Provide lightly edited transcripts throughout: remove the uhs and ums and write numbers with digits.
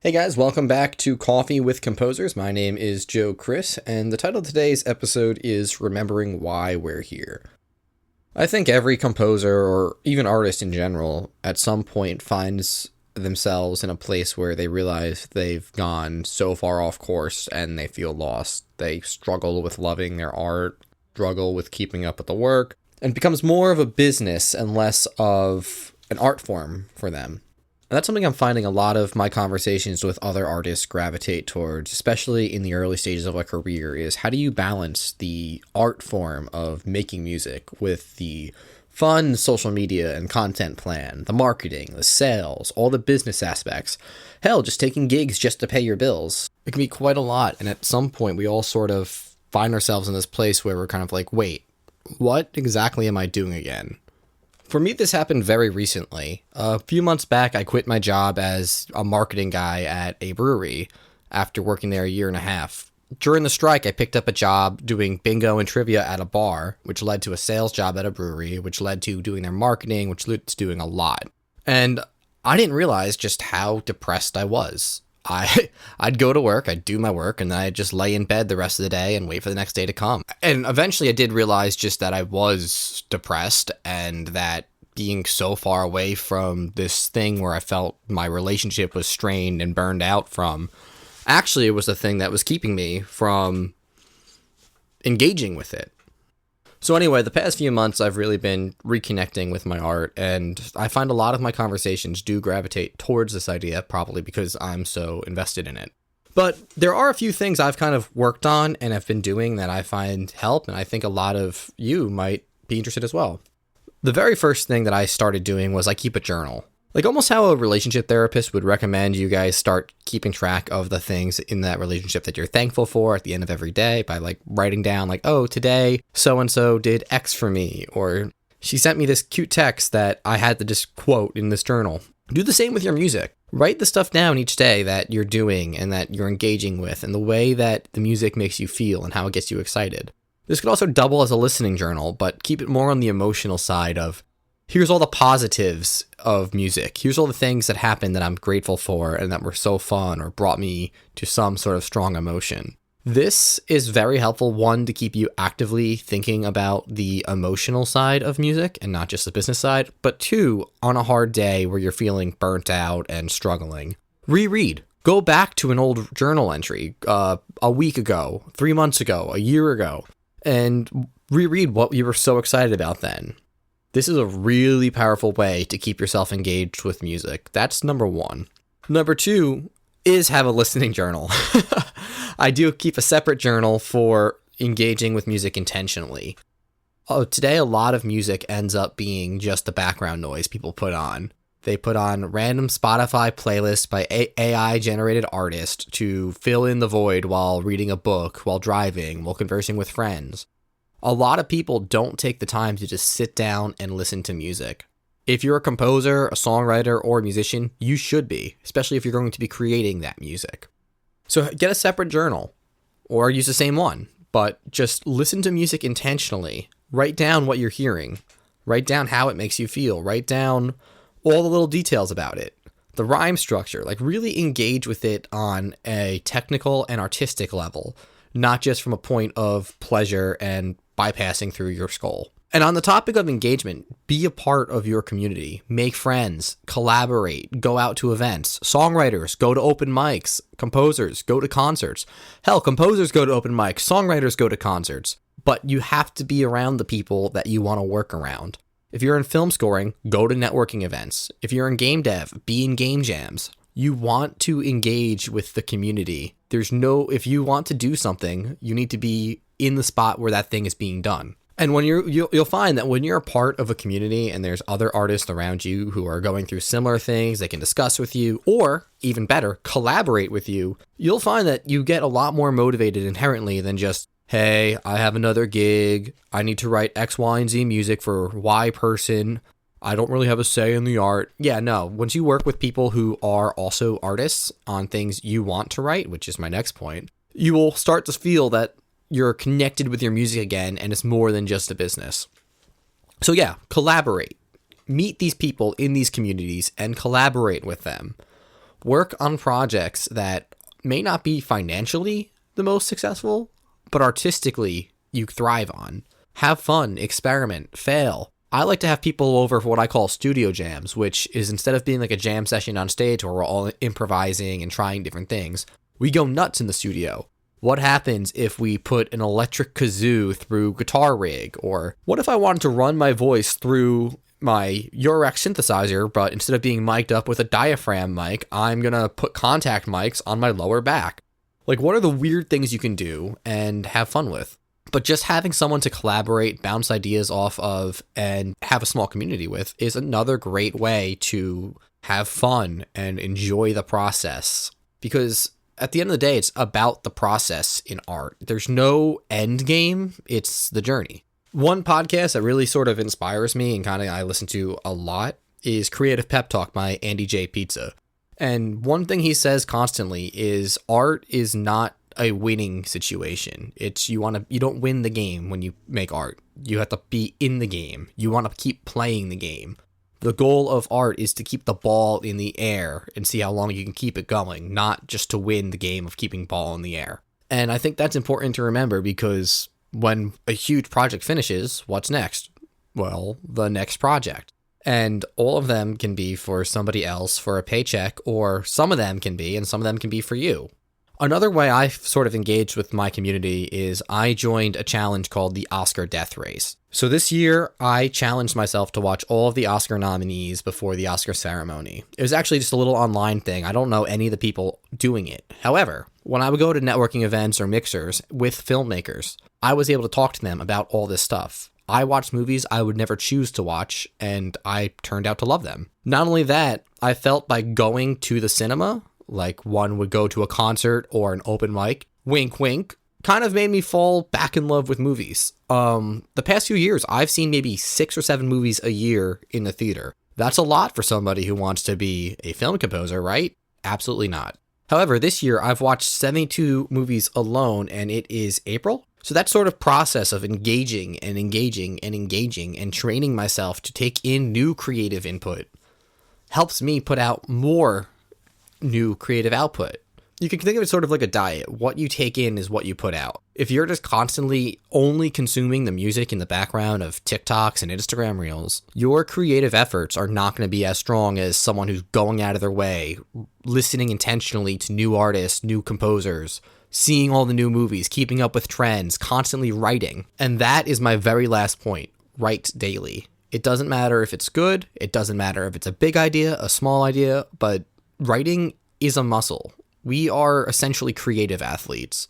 Hey guys, welcome back to Coffee with Composers. My name is Joe Chris, and the title of today's episode is Remembering Why We're Here. I think every composer, or even artist in general, at some point finds themselves in a place where they realize they've gone so far off course and they feel lost. They struggle with loving their art, struggle with keeping up with the work, and it becomes more of a business and less of an art form for them. And that's something I'm finding a lot of my conversations with other artists gravitate towards, especially in the early stages of a career, is how do you balance the art form of making music with the fun social media and content plan, the marketing, the sales, all the business aspects. Hell, just taking gigs just to pay your bills. It can be quite a lot, and at some point we all sort of find ourselves in this place where we're kind of like, wait, what exactly am I doing again? For me, this happened very recently. A few months back, I quit my job as a marketing guy at a brewery after working there a year and a half. During the strike, I picked up a job doing bingo and trivia at a bar, which led to a sales job at a brewery, which led to doing their marketing, which led to doing a lot. And I didn't realize just how depressed I was. I'd go to work, I'd do my work, and then I'd just lay in bed the rest of the day and wait for the next day to come. And eventually I did realize just that I was depressed and that being so far away from this thing where I felt my relationship was strained and burned out from, actually it was the thing that was keeping me from engaging with it. So anyway, the past few months I've really been reconnecting with my art, and I find a lot of my conversations do gravitate towards this idea, probably because I'm so invested in it. But there are a few things I've kind of worked on and have been doing that I find help, and I think a lot of you might be interested as well. The very first thing that I started doing was I keep a journal. Like almost how a relationship therapist would recommend you guys start keeping track of the things in that relationship that you're thankful for at the end of every day by like writing down like, oh, today so-and-so did X for me, or she sent me this cute text that I had to just quote in this journal. Do the same with your music. Write the stuff down each day that you're doing and that you're engaging with and the way that the music makes you feel and how it gets you excited. This could also double as a listening journal, but keep it more on the emotional side of here's all the positives of music. Here's all the things that happened that I'm grateful for and that were so fun or brought me to some sort of strong emotion. This is very helpful, one, to keep you actively thinking about the emotional side of music and not just the business side, but two, on a hard day where you're feeling burnt out and struggling, reread. Go back to an old journal entry a week ago, 3 months ago, a year ago, and reread what you were so excited about then. This is a really powerful way to keep yourself engaged with music. That's number one. Number two is have a listening journal. I do keep a separate journal for engaging with music intentionally. Today, a lot of music ends up being just the background noise people put on. They put on random Spotify playlists by AI-generated artists to fill in the void while reading a book, while driving, while conversing with friends. A lot of people don't take the time to just sit down and listen to music. If you're a composer, a songwriter, or a musician, you should be, especially if you're going to be creating that music. So get a separate journal, or use the same one, but just listen to music intentionally. Write down what you're hearing. Write down how it makes you feel. Write down all the little details about it. The rhyme structure, like really engage with it on a technical and artistic level, not just from a point of pleasure and bypassing through your skull. And on the topic of engagement, be a part of your community. Make friends, collaborate, go out to events. Songwriters, go to open mics. Composers, go to concerts. Hell, composers go to open mics. Songwriters go to concerts. But you have to be around the people that you want to work around. If you're in film scoring, go to networking events. If you're in game dev, be in game jams. You want to engage with the community. If you want to do something, you need to be in the spot where that thing is being done. And when you'll find that when you're a part of a community and there's other artists around you who are going through similar things, they can discuss with you, or even better, collaborate with you, you'll find that you get a lot more motivated inherently than just, hey, I have another gig, I need to write X, Y, and Z music for Y person, I don't really have a say in the art. Yeah, no, once you work with people who are also artists on things you want to write, which is my next point, you will start to feel that you're connected with your music again, and it's more than just a business. So yeah, collaborate. Meet these people in these communities and collaborate with them. Work on projects that may not be financially the most successful, but artistically you thrive on. Have fun, experiment, fail. I like to have people over for what I call studio jams, which is instead of being like a jam session on stage where we're all improvising and trying different things, we go nuts in the studio. What happens if we put an electric kazoo through guitar rig? Or what if I wanted to run my voice through my Eurorack synthesizer, but instead of being mic'd up with a diaphragm mic, I'm going to put contact mics on my lower back? Like, what are the weird things you can do and have fun with? But just having someone to collaborate, bounce ideas off of, and have a small community with is another great way to have fun and enjoy the process. Because at the end of the day, it's about the process in art. There's no end game, it's the journey. One podcast that really sort of inspires me and kind of I listen to a lot is Creative Pep Talk by Andy J. Pizza. And one thing he says constantly is art is not a winning situation. It's you don't win the game when you make art. You have to be in the game. You want to keep playing the game. The goal of art is to keep the ball in the air and see how long you can keep it going, not just to win the game of keeping ball in the air. And I think that's important to remember because when a huge project finishes, what's next? Well, the next project. And all of them can be for somebody else for a paycheck, or some of them can be, and some of them can be for you. Another way I've sort of engaged with my community is I joined a challenge called the Oscar Death Race. So this year, I challenged myself to watch all of the Oscar nominees before the Oscar ceremony. It was actually just a little online thing. I don't know any of the people doing it. However, when I would go to networking events or mixers with filmmakers, I was able to talk to them about all this stuff. I watched movies I would never choose to watch, and I turned out to love them. Not only that, I felt by going to the cinema, like one would go to a concert or an open mic, wink, wink, kind of made me fall back in love with movies. The past few years, I've seen maybe 6 or 7 movies a year in the theater. That's a lot for somebody who wants to be a film composer, right? Absolutely not. However, this year, I've watched 72 movies alone, and it is April. So that sort of process of engaging and training myself to take in new creative input helps me put out more new creative output. You can think of it sort of like a diet. What you take in is what you put out. If you're just constantly only consuming the music in the background of TikToks and Instagram Reels, your creative efforts are not going to be as strong as someone who's going out of their way, listening intentionally to new artists, new composers, seeing all the new movies, keeping up with trends, constantly writing. And that is my very last point. Write daily. It doesn't matter if it's good. It doesn't matter if it's a big idea, a small idea, but writing is a muscle. We are essentially creative athletes.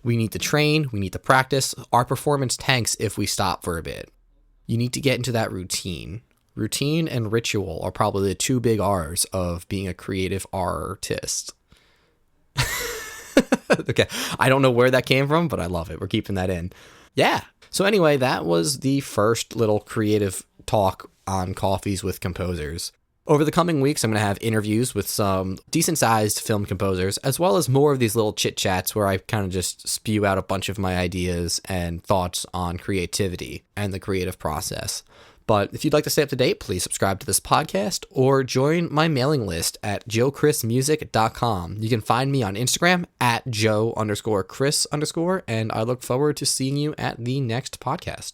We need to train. We need to practice. Our performance tanks if we stop for a bit. You need to get into that routine. Routine and ritual are probably the 2 big R's of being a creative artist. Okay, I don't know where that came from, but I love it. We're keeping that in. Yeah. So anyway, that was the first little creative talk on Coffees with Composers. Over the coming weeks, I'm going to have interviews with some decent-sized film composers, as well as more of these little chit-chats where I kind of just spew out a bunch of my ideas and thoughts on creativity and the creative process. But if you'd like to stay up to date, please subscribe to this podcast or join my mailing list at joechrismusic.com. You can find me on Instagram at joe_chris_, and I look forward to seeing you at the next podcast.